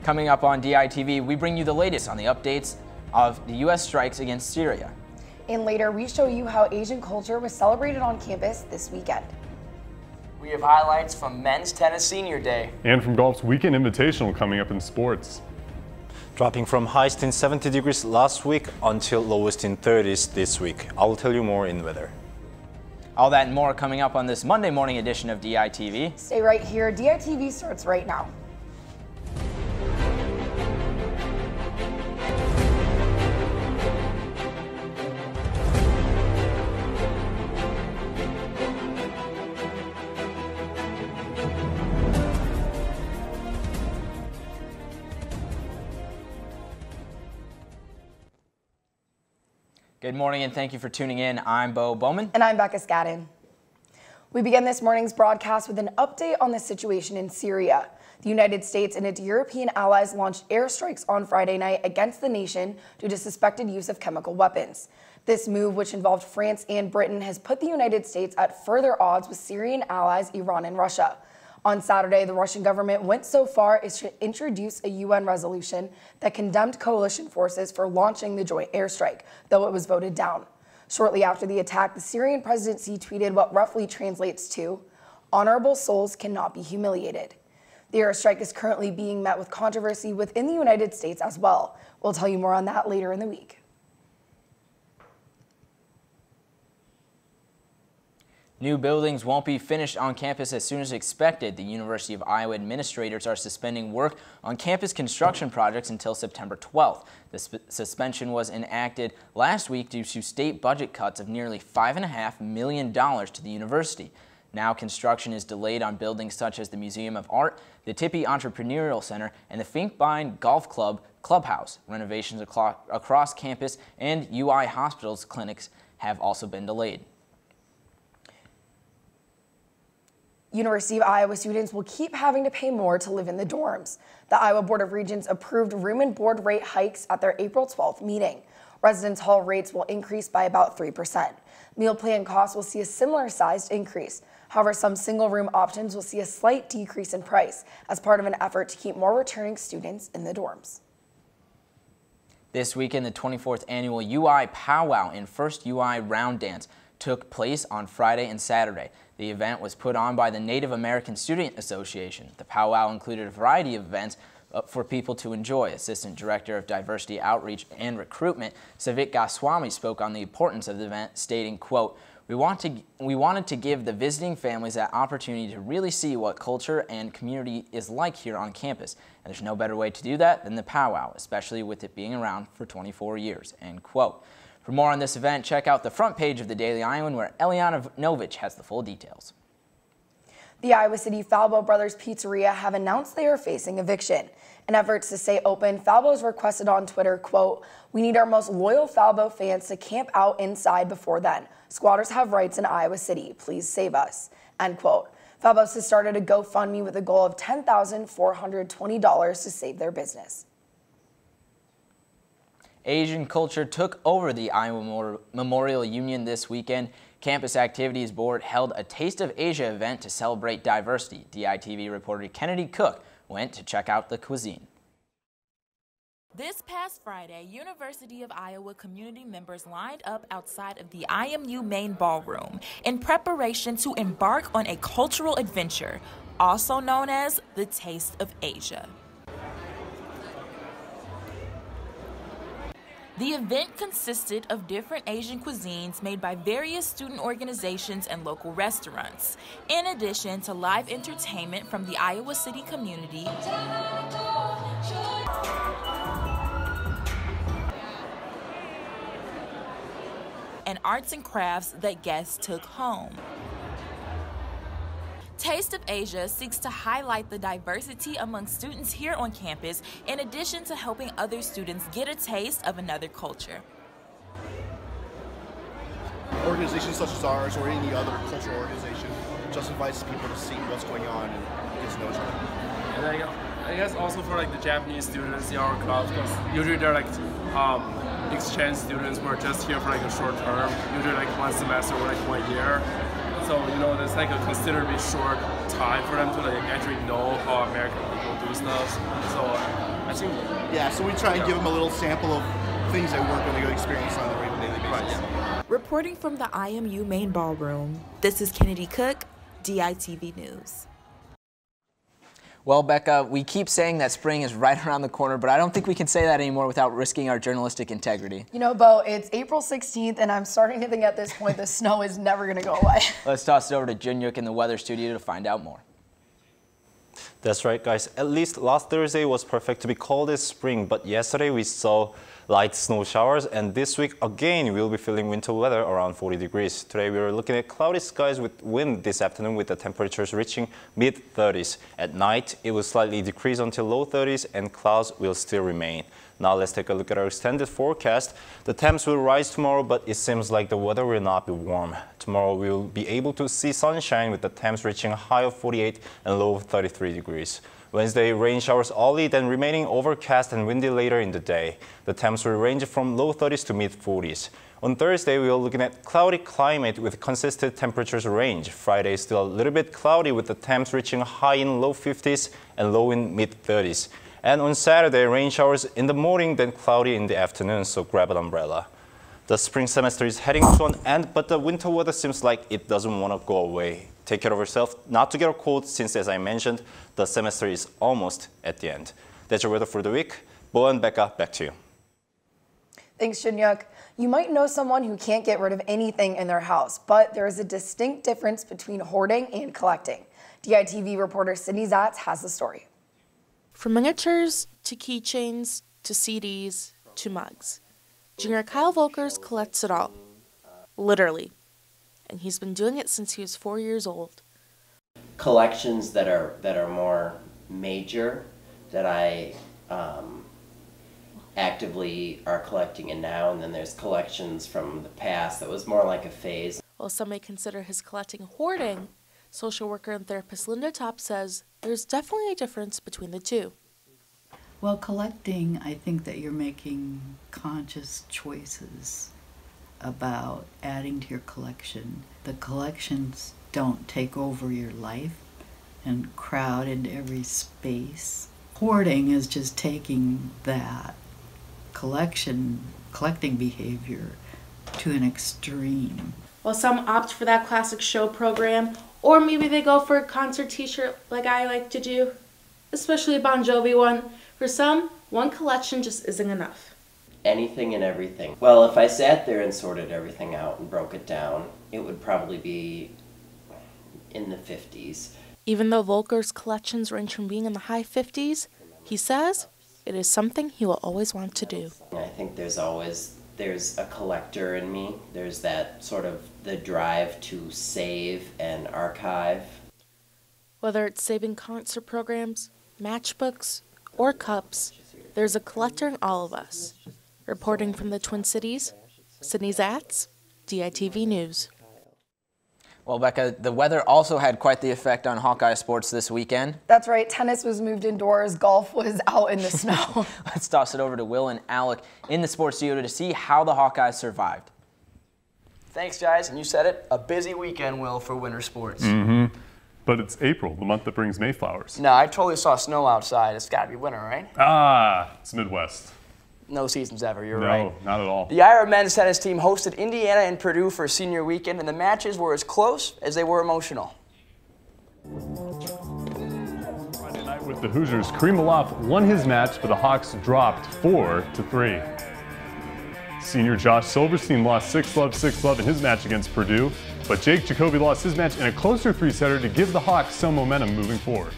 Coming up on DITV, we bring you the latest on the updates of the U.S. strikes against Syria. And later, we show you how Asian culture was celebrated on campus this weekend. We have highlights from Men's Tennis Senior Day. And from golf's Weekend Invitational coming up in sports. Dropping from highest in 70 degrees last week until lowest in 30s this week. I will tell you more in weather. All that and more coming up on this Monday morning edition of DITV. Stay right here. DITV starts right now. Good morning and thank you for tuning in. I'm Bo Bowman. And I'm Becca Scadden. We begin this morning's broadcast with an update on the situation in Syria. The United States and its European allies launched airstrikes on Friday night against the nation due to suspected use of chemical weapons. This move, which involved France and Britain, has put the United States at further odds with Syrian allies Iran and Russia. On Saturday, the Russian government went so far as to introduce a UN resolution that condemned coalition forces for launching the joint airstrike, though it was voted down. Shortly after the attack, the Syrian presidency tweeted what roughly translates to, "Honorable souls cannot be humiliated." The airstrike is currently being met with controversy within the United States as well. We'll tell you more on that later in the week. New buildings won't be finished on campus as soon as expected. The University of Iowa administrators are suspending work on campus construction projects until September 12th. The suspension was enacted last week due to state budget cuts of nearly $5.5 million to the university. Now construction is delayed on buildings such as the Museum of Art, the Tippie Entrepreneurial Center, and the Finkbein Golf Club Clubhouse. Renovations across campus and UI hospitals clinics have also been delayed. University of Iowa students will keep having to pay more to live in the dorms. The Iowa Board of Regents approved room and board rate hikes at their April 12th meeting. Residence hall rates will increase by about 3%. Meal plan costs will see a similar sized increase. However, some single room options will see a slight decrease in price as part of an effort to keep more returning students in the dorms. This weekend, the 24th annual UI Powwow and First UI Round Dance took place on Friday and Saturday. The event was put on by the Native American Student Association. The powwow included a variety of events for people to enjoy. Assistant Director of Diversity Outreach and Recruitment, Savit Goswami, spoke on the importance of the event, stating, quote, we wanted to give the visiting families that opportunity to really see what culture and community is like here on campus. And there's no better way to do that than the powwow, especially with it being around for 24 years, end quote. For more on this event, check out the front page of the Daily Iowan, where Eliana Novich has the full details. The Iowa City Falbo Brothers Pizzeria have announced they are facing eviction. In efforts to stay open, Falbo's requested on Twitter, quote, we need our most loyal Falbo fans to camp out inside before then. Squatters have rights in Iowa City. Please save us, end quote. Falbo's has started a GoFundMe with a goal of $10,420 to save their business. Asian culture took over the Iowa Memorial Union this weekend. Campus Activities Board held a Taste of Asia event to celebrate diversity. DITV reporter Kennedy Cook went to check out the cuisine. This past Friday, University of Iowa community members lined up outside of the IMU main ballroom in preparation to embark on a cultural adventure, also known as the Taste of Asia. The event consisted of different Asian cuisines made by various student organizations and local restaurants, in addition to live entertainment from the Iowa City community and arts and crafts that guests took home. Taste of Asia seeks to highlight the diversity among students here on campus, in addition to helping other students get a taste of another culture. Organizations such as ours or any other cultural organization just invites people to see what's going on and get to know each other. And I guess also for like the Japanese students in our clubs, because usually they're like exchange students who are just here for like a short term, usually like one semester or like 1 year. So, you know, it's like a considerably short time for them to like actually know how American people do stuff. So I think Yeah, so we try and give them a little sample of things they weren't going to go experience on their daily basis. right, yeah. Reporting from the IMU main ballroom, this is Kennedy Cook, DITV News. Well, Becca, we keep saying that spring is right around the corner, but I don't think we can say that anymore without risking our journalistic integrity. You know, Bo, it's April 16th, and I'm starting to think at this point the snow is never going to go away. Let's toss it over to Junyuk in the weather studio to find out more. That's right, guys. At least last Thursday was perfect to be called as spring, but yesterday we saw light snow showers, and this week again we'll be feeling winter weather around 40 degrees. Today we are looking at cloudy skies with wind this afternoon, with the temperatures reaching mid-30s. At night it will slightly decrease until low 30s, and clouds will still remain. Now let's take a look at our extended forecast. The temps will rise tomorrow, but it seems like the weather will not be warm. Tomorrow we'll be able to see sunshine with the temps reaching a high of 48 and low of 33 degrees. Wednesday, rain showers early, then remaining overcast and windy later in the day. The temps will range from low 30s to mid 40s. On Thursday, we are looking at cloudy climate with consistent temperatures range. Friday is still a little bit cloudy with the temps reaching high in low 50s and low in mid 30s. And on Saturday, rain showers in the morning, then cloudy in the afternoon, so grab an umbrella. The spring semester is heading to an end, but the winter weather seems like it doesn't want to go away. Take care of yourself, not to get a cold, since, as I mentioned, the semester is almost at the end. That's your weather for the week. Bo and Becca, back to you. Thanks, Junyuk. You might know someone who can't get rid of anything in their house, but there is a distinct difference between hoarding and collecting. DITV reporter Sydney Zatz has the story. From miniatures to keychains to CDs to mugs, Junior Kyle Volkers collects it all, literally, and he's been doing it since he was 4 years old. Collections that are more major, that I actively are collecting in now, and then there's collections from the past that was more like a phase. While some may consider his collecting hoarding, social worker and therapist Linda Top says there's definitely a difference between the two. Well, collecting, I think that you're making conscious choices about adding to your collection. The collections don't take over your life and crowd into every space. Hoarding is just taking that collecting behavior to an extreme. While some opt for that classic show program, or maybe they go for a concert t-shirt like I like to do, especially a Bon Jovi one. For some, one collection just isn't enough. Anything and everything. Well, if I sat there and sorted everything out and broke it down, it would probably be in the 50s. Even though Volker's collections range from being in the high 50s, he says it is something he will always want to do. I think there's a collector in me. There's that sort of the drive to save and archive. Whether it's saving concert programs, matchbooks, or cups, there's a collector in all of us. Reporting from the Twin Cities, Sydney Zatz, DITV News. Well, Becca, the weather also had quite the effect on Hawkeye sports this weekend. That's right. Tennis was moved indoors. Golf was out in the snow. Let's toss it over to Will and Alec in the sports studio to see how the Hawkeyes survived. Thanks, guys. And you said it, a busy weekend, Will, for winter sports. Mm-hmm. But it's April, the month that brings Mayflowers. No, I totally saw snow outside. It's got to be winter, right? Ah, it's Midwest. No seasons ever, you're right. No, not at all. The Ira men's tennis team hosted Indiana and Purdue for senior weekend, and the matches were as close as they were emotional. Friday night with the Hoosiers, Kareem Alof won his match, but the Hawks dropped 4-3. Senior Josh Silverstein lost 6-love in his match against Purdue, but Jake Jacoby lost his match in a closer three-setter to give the Hawks some momentum moving forward.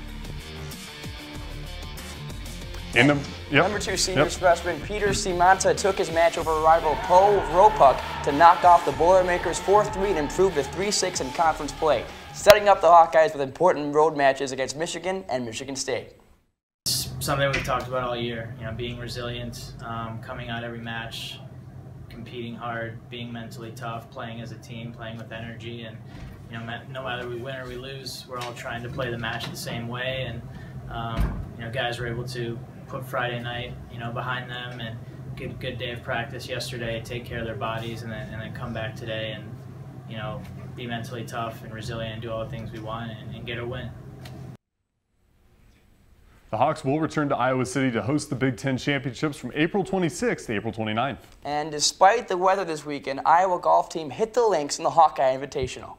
Number 2 seniors freshman Peter Simanta took his match over rival Poe Ropuk to knock off the Boilermakers 4-3 and improve to 3-6 in conference play, setting up the Hawkeyes with important road matches against Michigan and Michigan State. It's something we've talked about all year, being resilient, coming out every match, competing hard, being mentally tough, playing as a team, playing with energy, and no matter we win or we lose, we're all trying to play the match the same way, and guys were able to put Friday night, behind them and get a good day of practice yesterday, take care of their bodies, and then come back today and, be mentally tough and resilient and do all the things we want and get a win. The Hawks will return to Iowa City to host the Big Ten Championships from April 26th to April 29th. And despite the weather this weekend, Iowa golf team hit the links in the Hawkeye Invitational.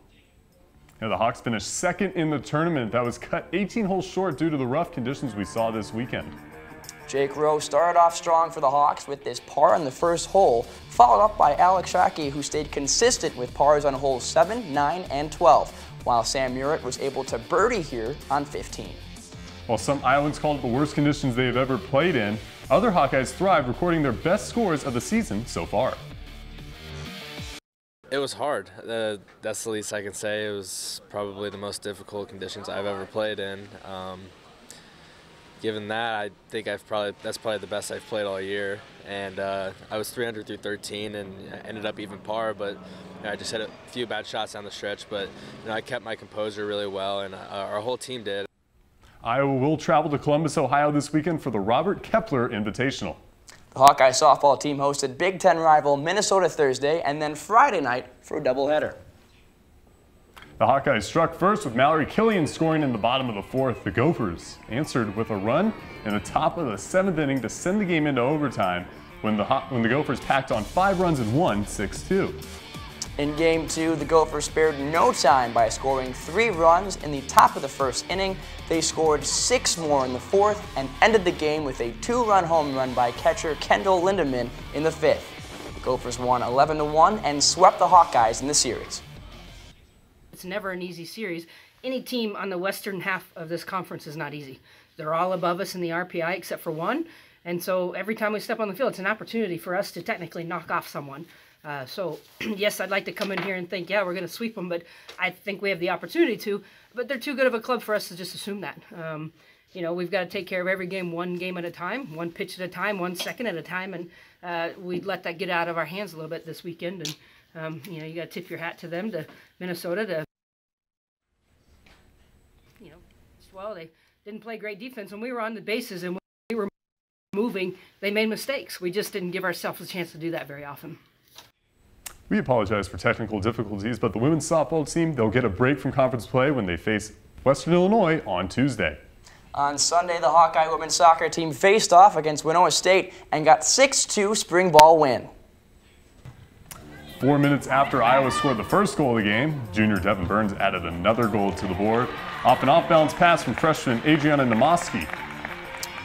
Yeah, the Hawks finished second in the tournament. That was cut 18 holes short due to the rough conditions we saw this weekend. Jake Rowe started off strong for the Hawks with this par on the first hole, followed up by Alex Schacke, who stayed consistent with pars on holes 7, 9, and 12, while Sam Murrett was able to birdie here on 15. While some Iowans called it the worst conditions they have ever played in, other Hawkeyes thrived, recording their best scores of the season so far. It was hard. That's the least I can say. It was probably the most difficult conditions I've ever played in. Given that, I think that's probably the best I've played all year. And I was 300 through 13 and ended up even par, but I just hit a few bad shots down the stretch. But I kept my composure really well, and our whole team did. Iowa will travel to Columbus, Ohio this weekend for the Robert Kepler Invitational. The Hawkeye softball team hosted Big Ten rival Minnesota Thursday and then Friday night for a doubleheader. The Hawkeyes struck first with Mallory Killian scoring in the bottom of the fourth. The Gophers answered with a run in the top of the seventh inning to send the game into overtime when the Gophers packed on 5 runs and won 6-2. In Game 2, the Gophers spared no time by scoring 3 runs in the top of the first inning. They scored 6 more in the fourth and ended the game with a 2-run home run by catcher Kendall Lindemann in the 5th. The Gophers won 11-1 and swept the Hawkeyes in the series. It's never an easy series. Any team on the western half of this conference is not easy. They're all above us in the RPI except for one, and so every time we step on the field, it's an opportunity for us to technically knock off someone. So, yes, I'd like to come in here and think, yeah, we're going to sweep them, but I think we have the opportunity to. But they're too good of a club for us to just assume that. We've got to take care of every game one game at a time, one pitch at a time, 1 second at a time, and we let that get out of our hands a little bit this weekend. And, you got to tip your hat to them, to Minnesota, to, well, they didn't play great defense. When we were on the bases and when we were moving, they made mistakes. We just didn't give ourselves a chance to do that very often. We apologize for technical difficulties, but the women's softball team, they'll get a break from conference play when they face Western Illinois on Tuesday. On Sunday, the Hawkeye women's soccer team faced off against Winona State and got 6-2 spring ball win. 4 minutes after Iowa scored the first goal of the game, junior Devin Burns added another goal to the board off an off-balance pass from freshman Adriana Namaski.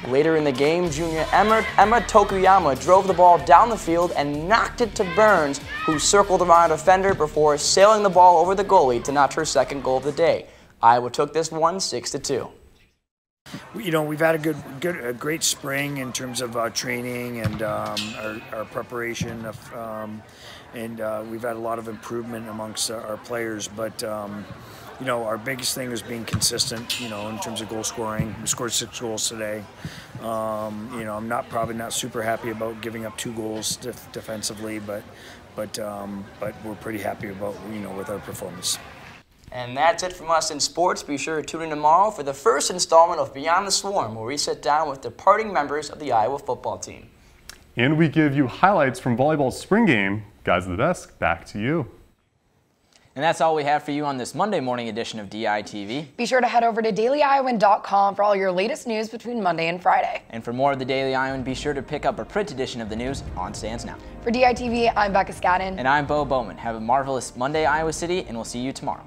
Later in the game, junior Emma Tokuyama drove the ball down the field and knocked it to Burns, who circled around a defender before sailing the ball over the goalie to notch her second goal of the day. Iowa took this one 6-2. We've had a great spring in terms of training and our preparation, and we've had a lot of improvement amongst our players. But our biggest thing is being consistent. In terms of goal scoring, we scored 6 goals today. I'm probably not super happy about giving up 2 goals defensively, but we're pretty happy about with our performance. And that's it from us in sports. Be sure to tune in tomorrow for the first installment of Beyond the Swarm, where we sit down with departing members of the Iowa football team. And we give you highlights from volleyball's spring game. Guys at the desk, back to you. And that's all we have for you on this Monday morning edition of DITV. Be sure to head over to dailyiowan.com for all your latest news between Monday and Friday. And for more of the Daily Iowan, be sure to pick up a print edition of the news on stands now. For DITV, I'm Becca Scadden. And I'm Bo Bowman. Have a marvelous Monday, Iowa City, and we'll see you tomorrow.